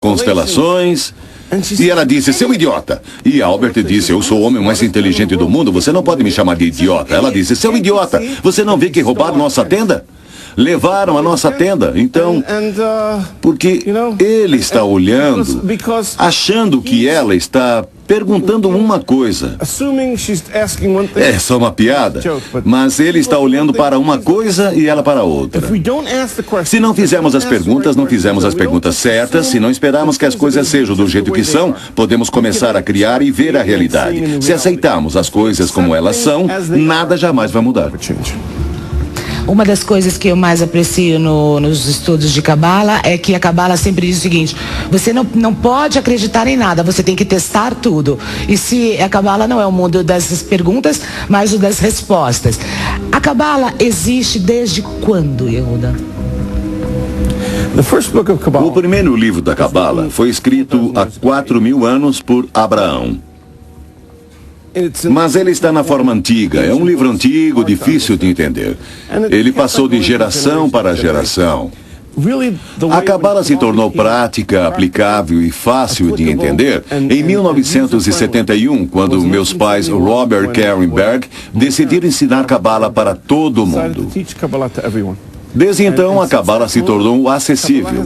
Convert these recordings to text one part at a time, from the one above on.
constelações. E ela disse, seu idiota. E Albert disse, eu sou o homem mais inteligente do mundo, você não pode me chamar de idiota. Ela disse, seu idiota, você não vê que roubaram nossa tenda? Levaram a nossa tenda. Então, porque ele está olhando, achando que ela está perguntando uma coisa. É só uma piada, mas ele está olhando para uma coisa e ela para outra. Se não fizermos as perguntas, não fizemos as perguntas certas. Se não esperarmos que as coisas sejam do jeito que são, podemos começar a criar e ver a realidade. Se aceitarmos as coisas como elas são, nada jamais vai mudar. Uma das coisas que eu mais aprecio nos estudos de Cabala é que a Cabala sempre diz o seguinte, você não pode acreditar em nada, você tem que testar tudo. E se a Cabala não é o mundo das perguntas, mas o das respostas. A Cabala existe desde quando, Yehuda? O primeiro livro da Cabala foi escrito há 4.000 anos por Abraão. Mas ele está na forma antiga, é um livro antigo, difícil de entender. Ele passou de geração para geração. A Cabala se tornou prática, aplicável e fácil de entender em 1971, quando meus pais Robert e Karen Berg decidiram ensinar Cabala para todo mundo. Desde então, a Cabala se tornou acessível.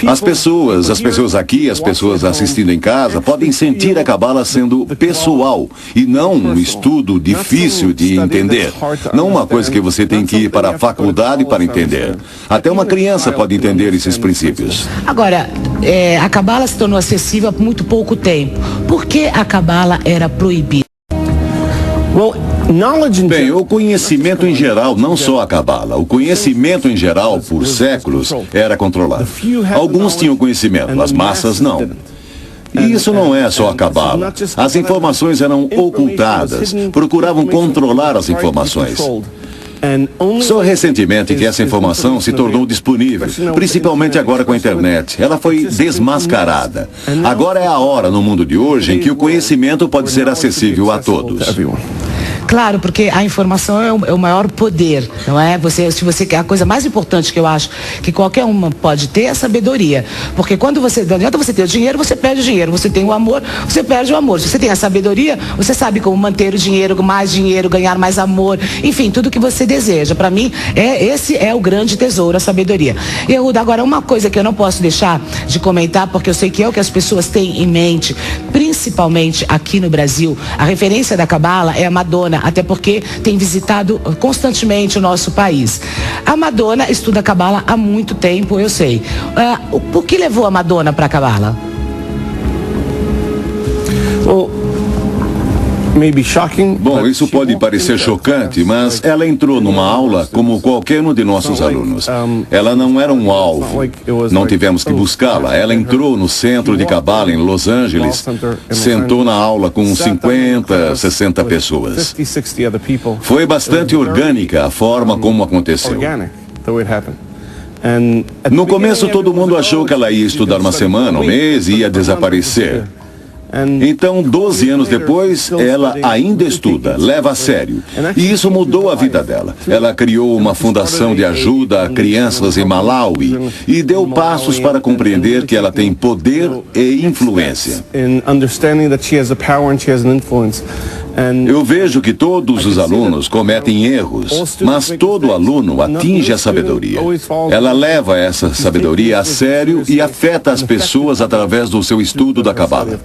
As pessoas aqui, as pessoas assistindo em casa, podem sentir a Cabala sendo pessoal e não um estudo difícil de entender. Não uma coisa que você tem que ir para a faculdade para entender. Até uma criança pode entender esses princípios. Agora, a Cabala se tornou acessível há muito pouco tempo. Por que a Cabala era proibida? Bem, o conhecimento em geral, não só a Cabala, o conhecimento em geral, por séculos, era controlado. Alguns tinham conhecimento, as massas não. E isso não é só a Cabala. As informações eram ocultadas, procuravam controlar as informações. Só recentemente que essa informação se tornou disponível, principalmente agora com a internet. Ela foi desmascarada. Agora é a hora, no mundo de hoje, em que o conhecimento pode ser acessível a todos. Claro, porque a informação é o maior poder, não é? Se você quer, a coisa mais importante que eu acho que qualquer uma pode ter é a sabedoria. Porque quando não adianta você ter o dinheiro, você perde o dinheiro. Você tem o amor, você perde o amor. Se você tem a sabedoria, você sabe como manter o dinheiro, mais dinheiro, ganhar mais amor, enfim, tudo que você deseja. Para mim, esse é o grande tesouro, a sabedoria. Yehuda, agora uma coisa que eu não posso deixar de comentar, porque eu sei que é o que as pessoas têm em mente, principalmente aqui no Brasil, a referência da Cabala é a Madonna, até porque tem visitado constantemente o nosso país. A Madonna estuda Cabala há muito tempo, eu sei. O que levou a Madonna para a Cabala? Bom, isso pode parecer chocante, mas ela entrou numa aula como qualquer um de nossos alunos. Ela não era um alvo, não tivemos que buscá-la. Ela entrou no centro de Cabala, em Los Angeles, sentou na aula com 50, 60 pessoas. Foi bastante orgânica a forma como aconteceu. No começo, todo mundo achou que ela ia estudar uma semana, um mês e ia desaparecer. Então, 12 anos depois, ela ainda estuda, leva a sério. E isso mudou a vida dela. Ela criou uma fundação de ajuda a crianças em Malawi e deu passos para compreender que ela tem poder e influência. Eu vejo que todos os alunos cometem erros, mas todo aluno atinge a sabedoria. Ela leva essa sabedoria a sério e afeta as pessoas através do seu estudo da Cabala.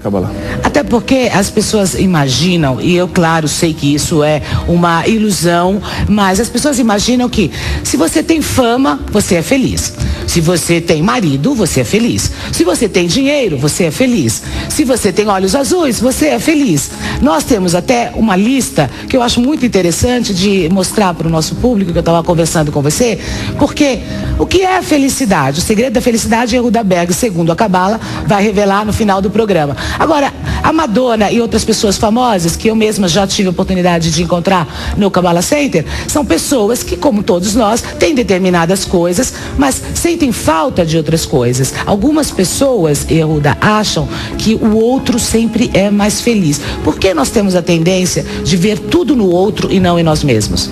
Até porque as pessoas imaginam, e eu, claro, sei que isso é uma ilusão, mas as pessoas imaginam que se você tem fama, você é feliz. Se você tem marido, você é feliz. Se você tem dinheiro, você é feliz. Se você tem olhos azuis, você é feliz. Nós temos até uma lista que eu acho muito interessante de mostrar para o nosso público, que eu estava conversando com você, porque o que é a felicidade? O segredo da felicidade, Yehuda Berg, segundo a Cabala, vai revelar no final do programa. Agora, a Madonna e outras pessoas famosas, que eu mesma já tive a oportunidade de encontrar no Kabbalah Center, são pessoas que, como todos nós, têm determinadas coisas, mas sentem falta de outras coisas. Algumas pessoas, Yehuda, acham que o outro sempre é mais feliz. Por que nós temos a tendência de ver tudo no outro e não em nós mesmos?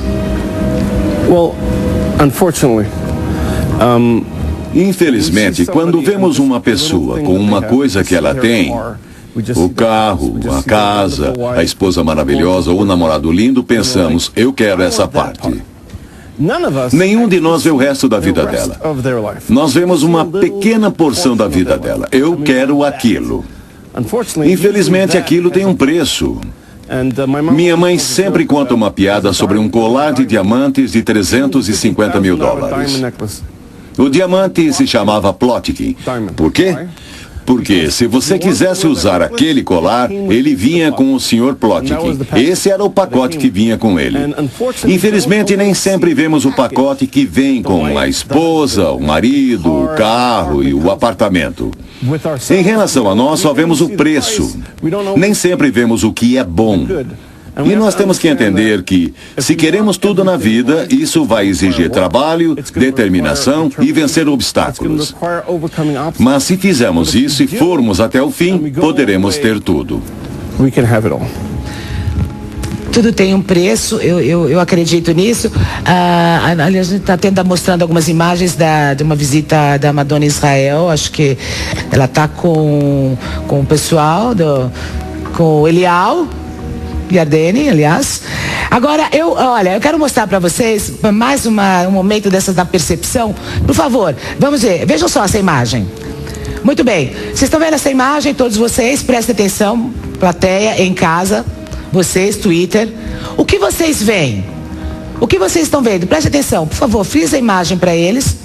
Well, unfortunately, Infelizmente, quando vemos uma pessoa com uma coisa que ela tem, o carro, a casa, a esposa maravilhosa ou o namorado lindo, pensamos, eu quero essa parte. Nenhum de nós vê o resto da vida dela. Nós vemos uma pequena porção da vida dela. Eu quero aquilo. Infelizmente, aquilo tem um preço. Minha mãe sempre conta uma piada sobre um colar de diamantes de $350 mil. O diamante se chamava Plotkin. Por quê? Porque se você quisesse usar aquele colar, ele vinha com o Sr. Plotkin. Esse era o pacote que vinha com ele. Infelizmente, nem sempre vemos o pacote que vem com a esposa, o marido, o carro e o apartamento. Em relação a nós, só vemos o preço. Nem sempre vemos o que é bom. E nós temos que entender que, se queremos tudo na vida, isso vai exigir trabalho, determinação e vencer obstáculos. Mas se fizermos isso e formos até o fim, poderemos ter tudo. Tudo tem um preço, eu acredito nisso. Aliás, a gente está mostrando algumas imagens de uma visita da Madonna em Israel. Acho que ela está com o pessoal, com o Elial Yardeni, aliás. Agora, eu quero mostrar para vocês mais um momento da percepção. Por favor, vamos ver, vejam só essa imagem. Muito bem, vocês estão vendo essa imagem, todos vocês, prestem atenção, plateia, em casa, vocês, Twitter. O que vocês veem? O que vocês estão vendo? Preste atenção, por favor, frisa a imagem para eles.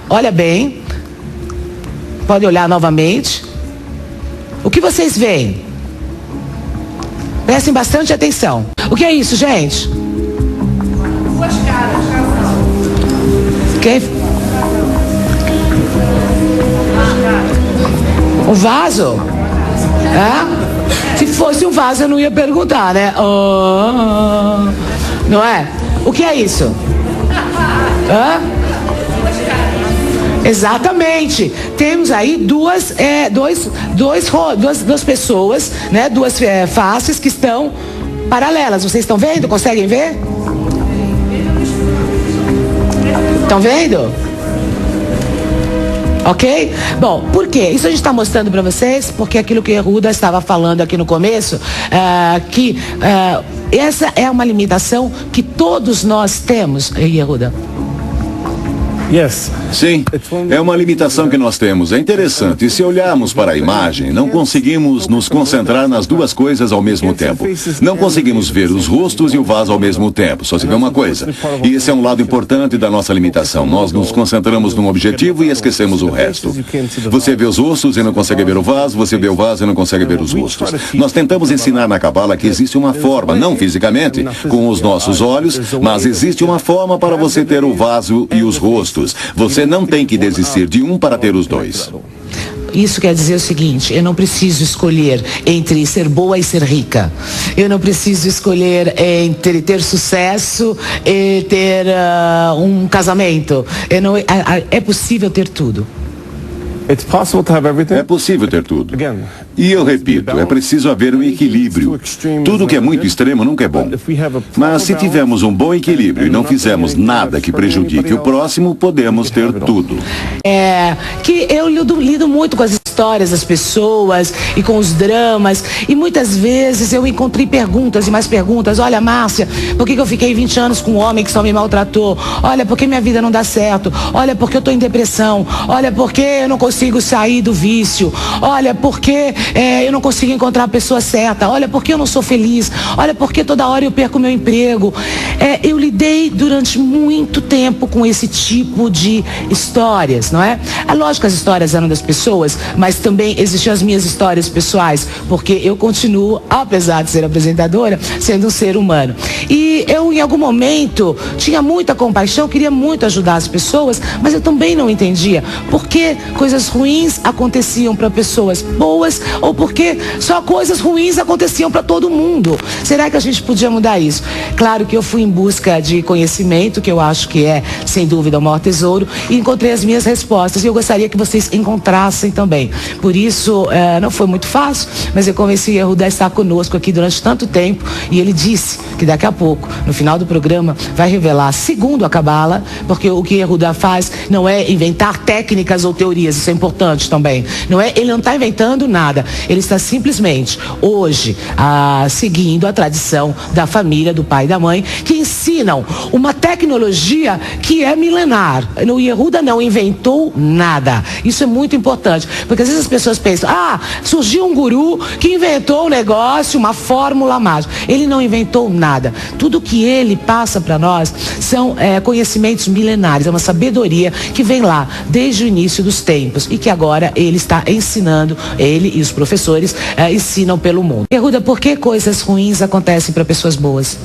Olha bem. Pode olhar novamente. O que vocês veem? Prestem bastante atenção. O que é isso, gente? Duas caras. Um vaso? Se fosse um vaso, eu não ia perguntar, né? Não é? O que é isso? Exatamente. Temos aí duas pessoas, né? Duas faces que estão paralelas. Vocês estão vendo? Conseguem ver? Estão vendo? Ok? Bom, por quê? Isso a gente está mostrando para vocês, porque aquilo que Yehuda estava falando aqui no começo, essa é uma limitação que todos nós temos, Yehuda. Sim, é uma limitação que nós temos. É interessante, se olharmos para a imagem, não conseguimos nos concentrar nas duas coisas ao mesmo tempo. Não conseguimos ver os rostos e o vaso ao mesmo tempo, só se vê uma coisa. E esse é um lado importante da nossa limitação. Nós nos concentramos num objetivo e esquecemos o resto. Você vê os rostos e não consegue ver o vaso, você vê o vaso e não consegue ver os rostos. Nós tentamos ensinar na Cabala que existe uma forma, não fisicamente, com os nossos olhos, mas existe uma forma para você ter o vaso e os rostos. Você não tem que desistir de um para ter os dois. Isso quer dizer o seguinte, eu não preciso escolher entre ser boa e ser rica. Eu não preciso escolher entre ter sucesso e ter um casamento. É possível ter tudo. É possível ter tudo. E eu repito, é preciso haver um equilíbrio. Tudo que é muito extremo nunca é bom. Mas se tivermos um bom equilíbrio e não fizermos nada que prejudique o próximo, podemos ter tudo. Que eu lido muito com as histórias das pessoas e com os dramas. E muitas vezes eu encontrei perguntas e mais perguntas. Olha, Márcia, por que eu fiquei 20 anos com um homem que só me maltratou? Olha, por que minha vida não dá certo? Olha, porque eu estou em depressão? Olha, porque eu não consigo sair do vício? Olha, porque eu não consigo encontrar a pessoa certa? Olha, porque eu não sou feliz? Olha, porque toda hora eu perco meu emprego? Eu lidei durante muito tempo com esse tipo de histórias, não é? É lógico que as histórias eram das pessoas, mas também existiam as minhas histórias pessoais, porque eu continuo, apesar de ser apresentadora, sendo um ser humano. E eu, em algum momento, tinha muita compaixão, queria muito ajudar as pessoas, mas eu também não entendia por que coisas ruins aconteciam para pessoas boas ou porque só coisas ruins aconteciam para todo mundo. Será que a gente podia mudar isso? Claro que eu fui em busca de conhecimento, que eu acho que é, sem dúvida, o maior tesouro, e encontrei as minhas respostas. E eu gostaria que vocês encontrassem também. Por isso, não foi muito fácil, mas eu convenci Yehuda a estar conosco aqui durante tanto tempo, e ele disse que daqui a pouco, no final do programa, vai revelar, segundo a Cabala, porque o que Yehuda faz não é inventar técnicas ou teorias, isso é importante também. Ele não está inventando nada, ele está simplesmente, hoje, seguindo a tradição da família, do pai e da mãe, que ensinam uma tecnologia que é milenar. O Yehuda não inventou nada. Isso é muito importante, porque às vezes as pessoas pensam, surgiu um guru que inventou um negócio, uma fórmula mágica. Ele não inventou nada. Tudo que ele passa para nós são conhecimentos milenares, é uma sabedoria que vem lá desde o início dos tempos e que agora ele está ensinando, ele e os professores ensinam pelo mundo. Yehuda, por que coisas ruins acontecem para pessoas boas?